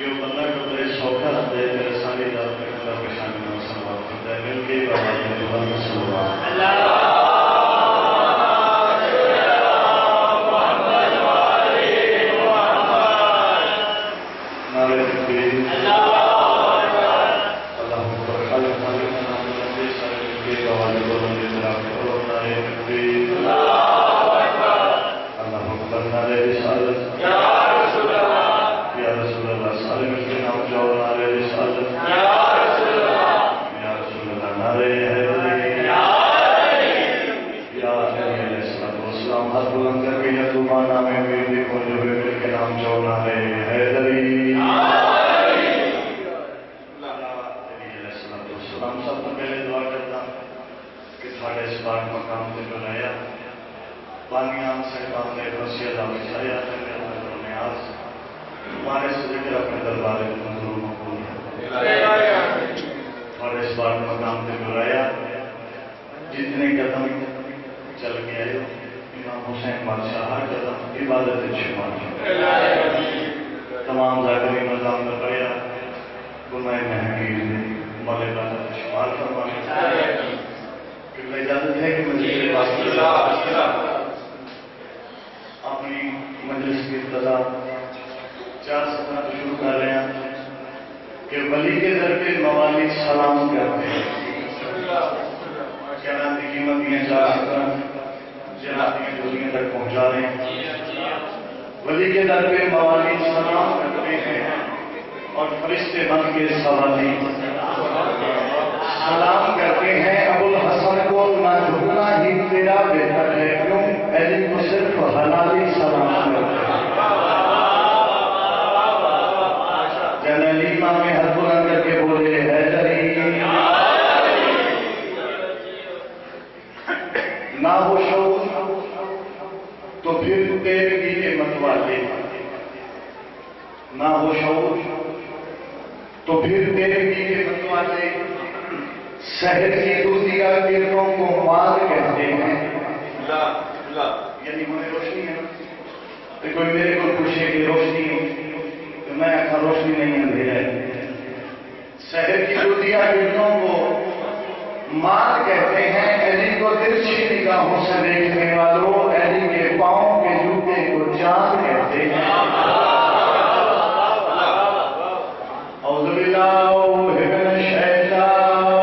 جو بندہ قدرے سوکھا رہتا ہے میرے ساری دار پہ اللہ پریشانی میں سلوات کرتا ہے مل کے بابا نے بلند سلوات نعرہ تکبیر اللہ اکبر خالق خالق نام بلندے سارے مل کے بابا نے بلند اطلاق کرو نعرہ تکبیر اللہ اکبر نعرہ رسالت یا رسول اللہ سارے مل کے نام جاؤ نعرہ رسالت یا رسول اللہ نعرہ حیدری یا حیدری علیہ السلام ہاتھ بلند کر کے یتوبہ نام ویدی کو جو مل کے نام جاؤ نعرہ حیدری ہم سب کو پہلے دعا کرتا کہ تھوڑے اس بات مقام سے بنایا پانیان سے کام نے رسیہ دا بچایا کرنے والوں نے آج ہمارے سے ذکر اپنے دربارے منظور مقبول ہے تھوڑے اس بات مقام سے بنایا جتنے قدم چل گئے امام حسین بادشاہ ہر قدم عبادت شمار تمام ظاہری نظام میں پڑیا گناہ محقیر مالے بات شمار فرمانے کہ اجازت ہے کہ مجلس پاس اپنی مجلس کی ابتدا 4 سطرہ شروع کر رہے ہیں کہ ولی کے در پہ موالی سلام کرتے ہیں جنات کی قیمت یہ 4 سطرہ جنات کی دوریاں تک پہنچا رہے ہیں ولی کے در پہ موالی سلام کرتے ہیں اور فرشتے بن کے سوالی سلام کرتے ہیں ابو الحسن کو نہ جھکنا ہی تیرا بہتر ہے کیوں علی کو صرف حلالی سلام کرتے ہیں جنلیمہ میں ہاتھ بلند کر کے بولے حیدری نہ ہو شوق تو پھر تیرگی کے متوالے نہ ہو شوق تو پھر تیرگی کے متوالے شہر کی دودھیا گردوں کو مال کہتے ہیں یعنی ہمیں روشنی ہے تو کوئی میرے کو پوچھے کہ روشنی تو میں ایسا روشنی نہیں اندھیرا ہے شہر کی دودھیا گردوں کو مال کہتے ہیں علی کو ترچھی نگاہوں سے دیکھنے والوں علی کے پاؤں کے جوتے کو جان کہتے ہیں اعوذ باللہ من الشیطان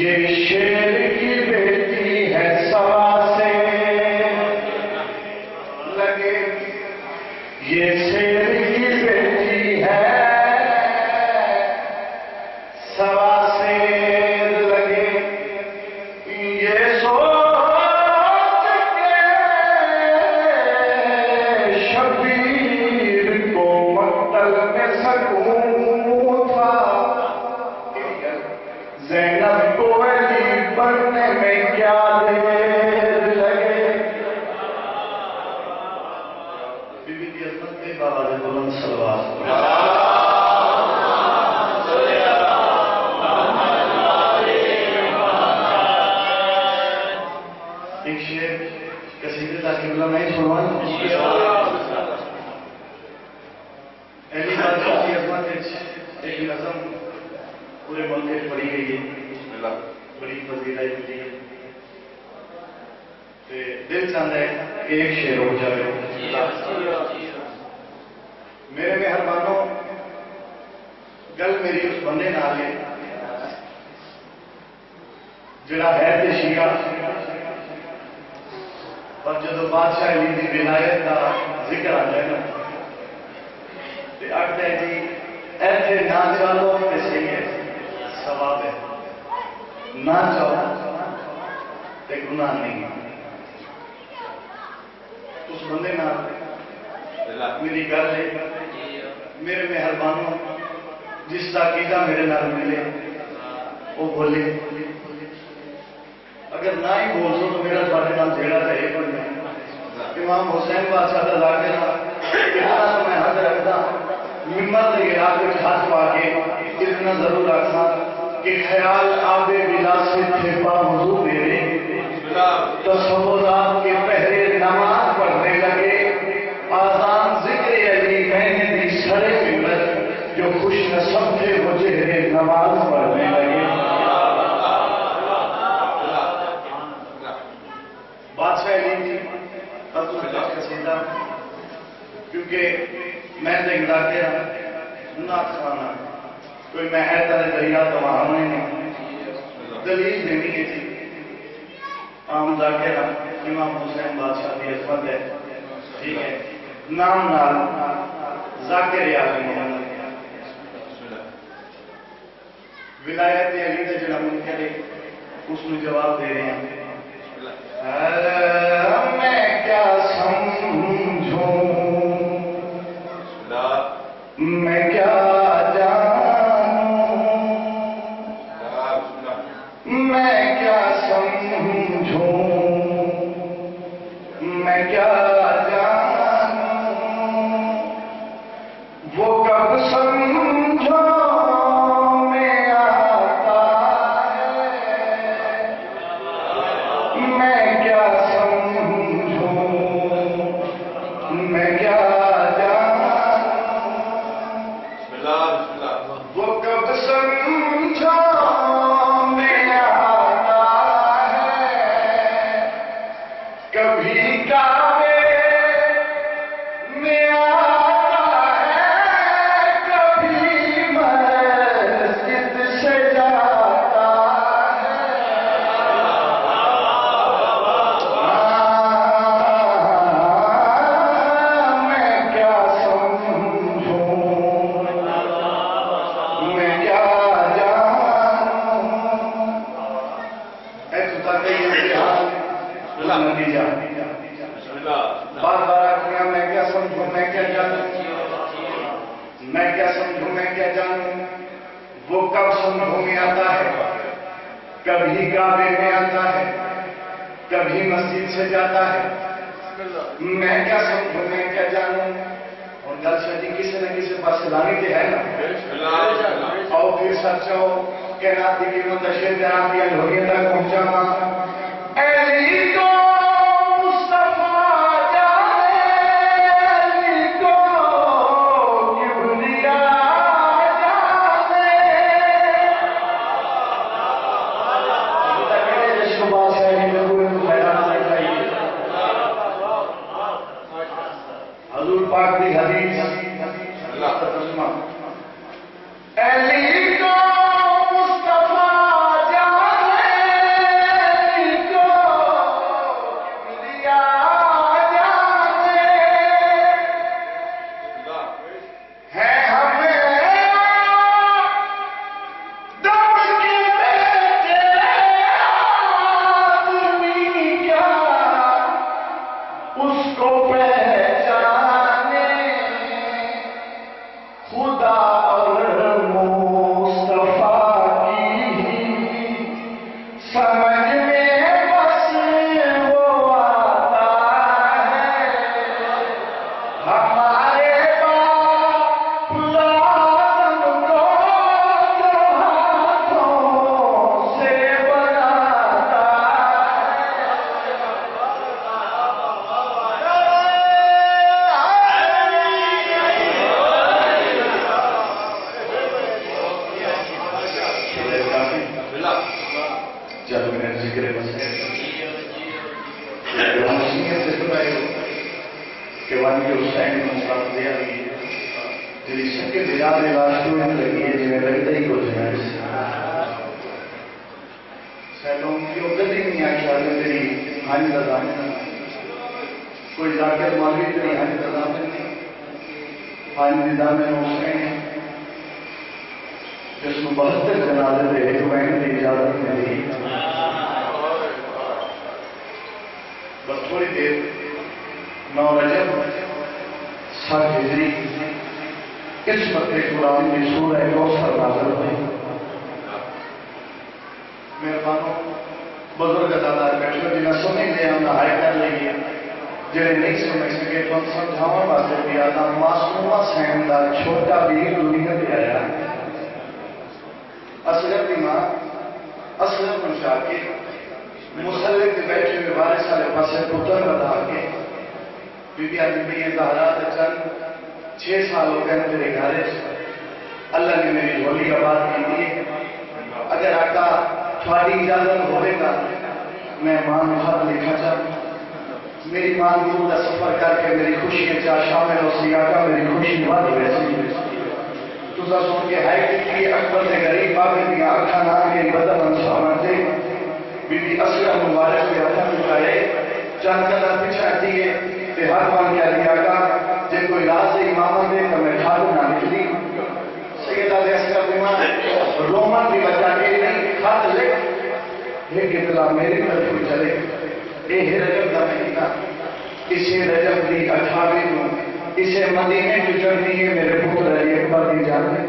یہ شیر کی بیٹی پڑھنے میں کیا دیر لگے بی بی دی عظمت پہ بابا دے بلند صلوات ایک شعر قصیدے تاکہ اللہ میں سنوان اہلی بادشاہ کی عظمت ایک نظم پورے ملک میں پڑھی گئی ہے بڑی فضیلت ہوتی ہے دل چاہتا ہے کہ ایک شعر ہو جائے میرے مہربانوں گل میری اس بندے نال ہے جڑا ہے تے شیعہ پر جب بادشاہ علی دی ولایت کا ذکر آ جائے نا تو آخر ہے جی ایسے نہ چلو تو صحیح ہے ثواب ہے نہ چاہو تو گناہ نہیں اس بندے نال میری گل ہے میرے مہربانوں جس کا عقیدہ میرے نال ملے وہ بولے اگر نہ ہی بول سو تو میرا تھوڑے نال جھیڑا تو یہ بننا امام حسین بادشاہ کا لا کے میں حد رکھتا ممبر سے گرا کے ہاتھ پا کے اتنا ضرور رکھنا کہ خیال آب بلا سے تھے باوضو میرے تصورات کے پہرے نماز پڑھنے لگے آزان ذکر علی کہنے دی سڑے ممبر جو خوش نصب تھے وہ چہرے نماز پڑھنے لگے بادشاہ علی تھی قصیدہ کیونکہ میں تو علاقے نہ کھانا کوئی میں ہے تارے دریا تو وہاں نہیں دلیل دینی ہے تھی عام ذاکر امام حسین بادشاہ کی عظمت ہے ٹھیک ہے نام نال ذاکر عالم محمد ولایت علی کا جڑا منکر ہے اس میں جواب دے رہے ہیں میں کیا سمجھوں میں کیا جانوں میں کیا سمجھوں میں کیا جانوں وہ کب سمجھو میں آتا ہے میں کیا سمجھوں میں کیا وہ کب سمجھو میں آتا ہے کبھی کعبے میں آتا ہے کبھی مسجد سے جاتا ہے میں کیا سمجھوں میں کیا جانوں نتیجہ بار بار آخیا میں کیا سمجھوں میں کیا جانوں میں کیا سمجھوں میں کیا جانوں وہ کب سمجھوں میں آتا ہے کبھی کعبے میں آتا ہے کبھی مسجد سے جاتا ہے میں کیا سمجھوں میں کیا جانوں اور گل شدی کسی نہ کسی پاس لانی تو ہے نا اور پھر سچو کہ رات کی قیمت اشیر جناب دیا لوگوں تک پہنچا علی کو مصطفیٰ جانے علی کو کبریا جانے صبح سے حضور پاک کی حدیث اللہ کا ترجمہ علی کو مصطفیٰ جانے علی کو کبریا جانے ہے ہمیں دم کے بیٹے آدمی کیا اس کو پہچانے خدا اور مصطفیٰ کی سمجھ جب میں ذکر مسئلہ حسینیت سے سنائے کہ والد حسین نے مقام دیا جی سب کے بجاد راشتوں میں لگی ہے جنہیں لگتا ہی کچھ ہے سیلوں کی عقد ہی نہیں آئی شاید تیری حاجی کا دامن کوئی ذاکر مولوی تیری حاجی کا دامن نہیں حاجی دامن حسین جس کو 72 جنازے دے ایک مہینے کی اجازت ملی بس تھوڑی دیر 9 رجب 7 ہجری اس وقت قرآن کی سورہ کوثر نازل ہوئی مہربانوں بزرگ ادادار بیٹھو جنہیں سمجھ لے ہم نہائی کر لئیے جنہیں نہیں سمجھ سکے تو ہم سمجھاؤں بازے دیا تھا معصومہ سہندہ چھوٹا بھی دنیا دے آیا اصغر کی ماں اصغر پہنچا کے مسلح کے بیٹھے ہوئے بارے سارے پاسے پتر بتا کے بی بی آدمی بھی یہ زہرات چند 6 سال ہو گئے میرے گھر اللہ نے میری جھولی آباد کی دی اگر آقا تھوڑی اجازت ہوئے گا میں ماں میں خط لکھا چاہتا میری ماں دور کا سفر کر کے میری خوشی چاہ شامل ہو سی آقا میری خوشی بات ویسی تو سن کے ہے کہ اکبر نے غریب باغی دیا اکھا نام کے بدل انسان تھے بی بی اصغر مبارک کے ہاتھ اٹھائے چند قدم پیچھے دیے تے ہر مان کیا دیا گا جن کوئی راز امام دے تو میں کھالو نہ نکلی سیدہ دے اصغر امام رومن کی بچہ کے نہیں خط لکھ ایک اطلاع میری طرف کو چلے اے رجب دا مہینہ اسے رجب دی 28 اسے مدینے کی جرنی ہے میرے پتر علی اکبر دی جانے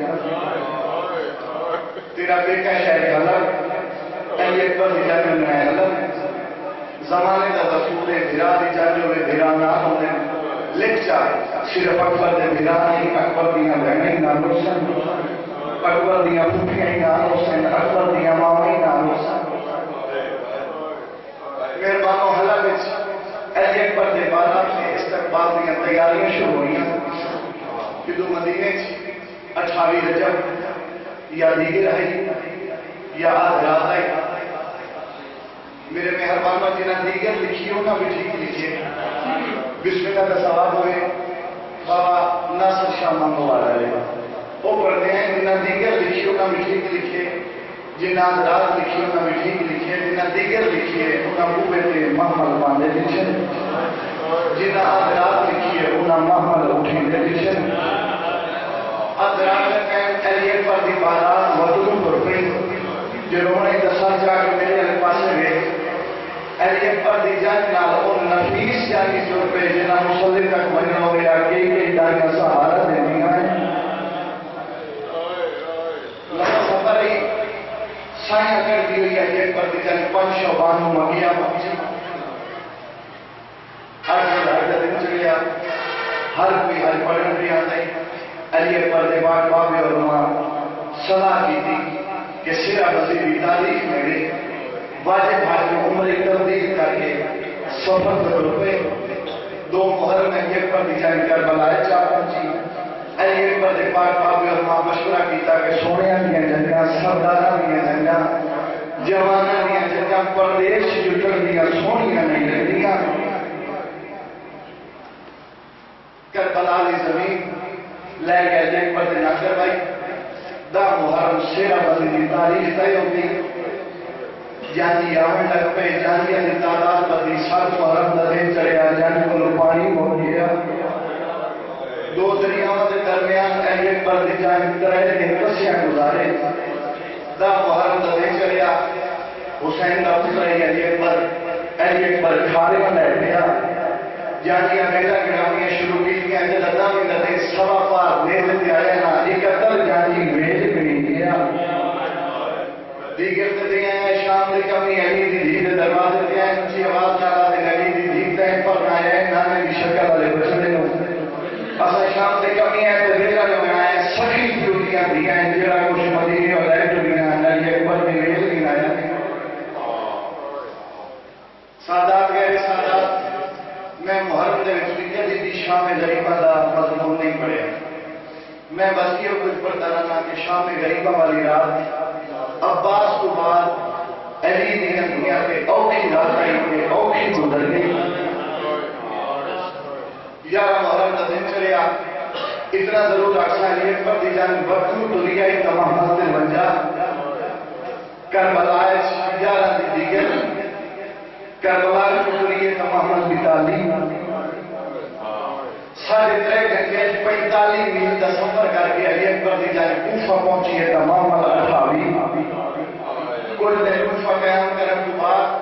تیرا بیٹا شہر غلط علی اکبر دی جانے میں غلط زمانے کا رسول بھرا دی جانے ہوئے بھرا نہ ہونے لکھ چاہے صرف اکبر دے بھرا نہیں اکبر دیاں بہنیں نہ روسن اکبر دیاں پھوپیاں نہ روسن اکبر دیاں مامی نہ روسن مہربانوں حلہ بچ علی اکبر دے بارہ سے استقبال دیاں تیاریاں شروع ہوئیں کہ دو مدینے 28 رجب یا دیگر ہے یا آدھ رات ہے میرے مہربانوں جنہاں دیگر لکھیوں کا بھی ٹھیک لکھیے بسم اللہ کا ثواب ہوئے بابا ناصر شاہ مانگو والا لے وہ پڑھتے ہیں جنہاں دیگر لکھیوں کا بھی ٹھیک لکھیے جنہاں رات لکھیوں کا بھی ٹھیک لکھیے جنہاں دیگر لکھیے انہاں بوبے تے محمل باندے لکھیں جنہاں آدھرات لکھیے انہاں محمل اٹھیں دے لکھیں آدھرات لکھیں علی اکبر دی بارات وطنوں پر پڑیں جنہوں نے دسا جا کے میرے پاسے گئے علی اکبر دی جان نال ان نفیس جانی جڑ پہ جنہاں مسلح تک بننا ہو گیا کہ اداریاں سہارا دینی آئیں لگا سفر ہی سائیں کر دی ہوئی علی اکبر دی جان 5 شعبان مگیا مجھے ہر دن چلیا ہر کوئی ہر پڑھن بھی آتا ہے علی اکبر دے بعد بابے اور ماں صلاح کی تھی کہ سرہ وزیری تاریخ میں گئی واجب حاجی عمر تبدیل کر کے سفر پر روپے 2 محرم میں اکبر دی جان کربلائے چاہ پہنچی علی اکبر دے پاک بابے اور ماں مشورہ کیتا کہ سونیاں دیاں جنگاں سرداراں دیاں جنگاں جواناں دیاں جنگاں پردیش جٹر دیاں سونیاں نہیں رہدیاں کربلا دی زمین لے گئے علی اکبر دے ناکر بھائی دا محرم سیرہ وزیری تاریخ تے ہوتی جانی آمن لگ پہ جانی علی تعداد بدی 7 محرم دا دن چڑیا جانی کو پانی ہو گیا 2 دریاؤں کے درمیان علی اکبر دی جان 3 دن کسیاں گزارے دا محرم دا دن چڑیا حسین دا پتر علی اکبر کھارے میں لے گیا جانیاں بیٹا گرامیاں شروع کی گیا جب دن دا دن سوا پار دے دیتے آئے نا 71 جانی میل بھی گیا دیگر تے دیا ہے شام دے کمی علی دی دھی دے دروازے دیا ہے اچھی آواز چالا دے علی دی دھی تے پر آیا ہے نانے کی شکل والے بچنے نو اسا شام دے کمی ہے تے بیٹا جو میں آیا سخی ڈیوٹیاں دیا ہیں جڑا کچھ مدینے اور لائٹ دیا ہیں علی اکبر دی میل بھی آیا سادات گئے سادات میں محرم دے وچ لکھیا دی شام غریبہ دا مضمون نہیں پڑھیا میں بس یہ کچھ پڑھتا رہا کہ شام غریبہ والی رات عباس کو بعد علی نے کہ اوکھی رات آئی کہ اوکھی گزر گئی 11 محرم کا دن چلیا اتنا ضرور آسا علی اکبر دی جان وقتو دنیای تمام حاضر بن جا کربلا 11 دی دیگر کربلا کو دنیای تمام حاضر تعلیم ساڑھے 3 گھنٹے 45 میل کا سفر کر کے علی اکبر دی جان کوفہ پہنچی ہے تمام اٹھاوی کل دن کوفہ قیام کرنے کے بعد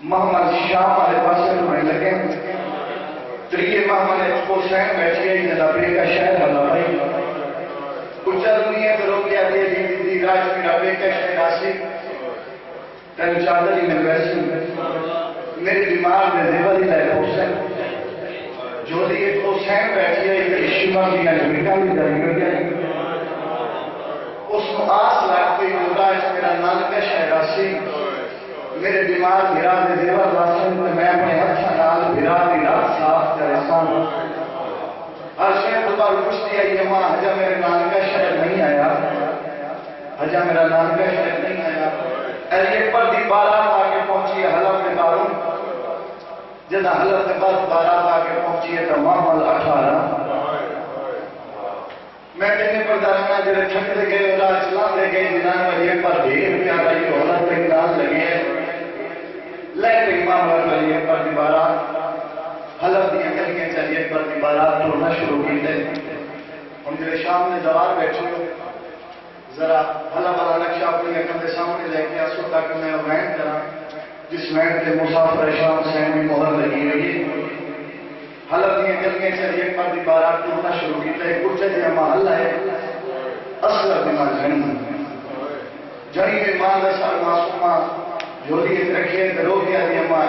محمد شام والے پاسے ہونے لگے تریے محمد حسین بیٹھ گئی نبی کا شہر اللہ بھائی کچھ دنیا کے لوگ کیا دے دی راج کی نبی کا شہر آسی تین چادری میں ویسی میری بیمار میں دیوری لائے حسین جو دی ایک حسین بیٹھی ہے ایک شیمہ دیا نبیٹا بھی داری گئی اس کو آس لگ گئی راج میرا نام کا شہر آسی میرے بیمار بھیرا دے دیور راسن میں اپنے اچھا نال بھیرا دی رات صاف ترسان ہر شہر دوبار پوچھتی ہے یہ ماں حجا میرے نام کا شہر نہیں آیا حجا میرا نام کا شہر نہیں آیا علی اکبر دی بارات آگے پہنچی ہے حلب کے باروں جدہ حلب کے بعد بارات آگے پہنچی ہے تمام 18 میں کہنے پر دارنا جرے چھک دے گئے اور چلا دے گئے جنان علی اکبر دیر پہ آگا یہ ہونا تک ناز لگے ہیں لیکن امام علی اکبر دی بارات حلب دی اکلیاں چلی اکبر دی بارات ٹھوڑنا شروع کی دے ہم جرے شام میں دوار بیٹھے ہو ذرا حلب والا نقشہ اپنی اکم دے سامنے لے کے آسو تاکہ میں وین کرا جس وین کے مسافر شام سے بھی مہر لگی ہوئی حلب دی اکلیاں چلی اکبر دی بارات ٹھوڑنا شروع کی دے کچھ جہاں محل ہے اصل بیمار جنی میں ماں دسار معصومہ جو لیے رکھے درو کیا دیا ماں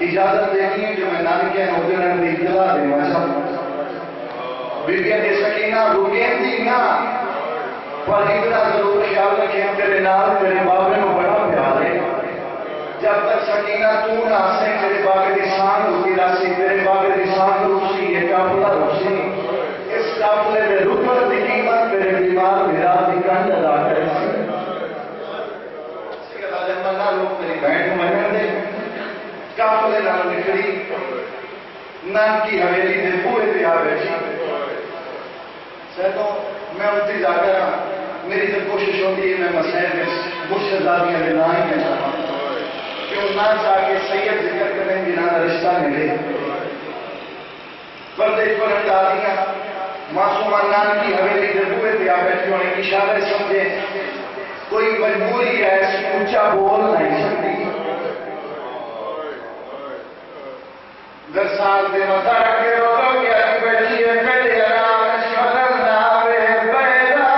اجازت دینی ہے جو میں نانکہ نوجنن دی اطلاع دے ماں بیبیاں دے سکینہ روگین دی نا پر اتنا ضرور خیال رکھیں تیرے نال تیرے بابے میں بڑا پیار ہے جب تک سکینہ تو نہ آسے تیرے بابے دی سان روکی راسی تیرے بابے دی سان روسی یہ کافلہ روسی اس کافلے میں رکر دی قیمت تیرے بیمار میرا دی کند ادا کرے منا لوگ میری بہن کو مہن دے کافلے نام نکلی نام کی حویلی دے بوئے دے آوے سہتوں میں انتی جا کر میری تو کوشش ہوتی ہے میں مسائل میں مرشد دادیاں دے نہ ہی کہتا ہوں کہ وہ نہ جا کے سید ذکر کریں جنہاں رشتہ ملے پردے پر دادیاں معصومان نام کی حویلی دے بوئے دے آوے جو انہیں اشارے سمجھے کوئی مجبوری ہے اونچا بول نہیں سکتی در سال دے مزا رکھے روزوں کی آج بیٹھی ہے پہلے آرام شرم ناوے بیدا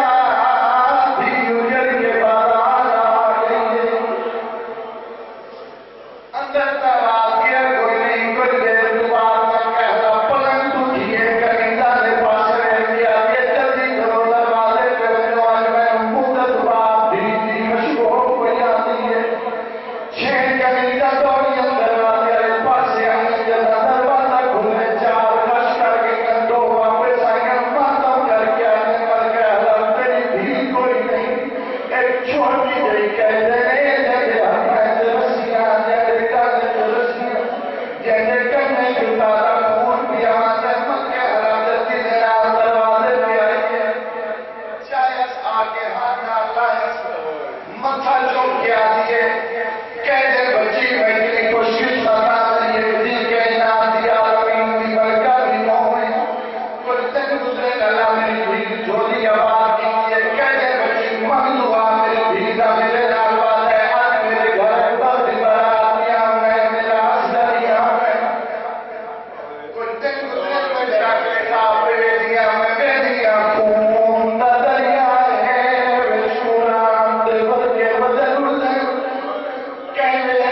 بھی اجل کے بازار آ گئی ہے اندر ترال کیا کوئی نہیں کوئی دیر دوبار میں کہتا پلنگ تجھیے کرندہ دے پاس رہ گیا یہ جلدی کرو دروازے پہ نواز میں مدت بار چھین کرندہ دوڑی اندر آدھے پاسے آنے جلدہ دروازہ کھلے چار رش کر کے کندو واپس آئیں ماتم کر کے آنے پر کہہ تیری بھی کوئی نہیں ایک چھوٹی جئی کہہ دینے جگہ ہمیں رسیاں جگہ کہنے رسیاں جگہ کہنے کی تارا خون پیا جمع کہہ رہا جلدی دینا دروازے پہ آئیے چاہیس آگے ہاتھ نہ لائس متھا چوک کے آدھیے کہہ دے بچی میں اتنی کوشش کرنا تھا یہ دل کے نام دیا روین دی برکہ بھی نہ ہوئے کوئی تک گزرے اللہ میری دل جھولی آباد کیجئے کہہ دے بچی مغلوبہ میری بھیزا میرے نالواد ہے آج میرے گھر پر دی براتیاں میں میرا حسدریاں میں کوئی تک گزرے میں جرا کے صاحب بے دیا میں بے دیا خون دا دریا ہے بے شوران دے بدے بدل کہنے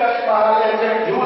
کش مہالے سے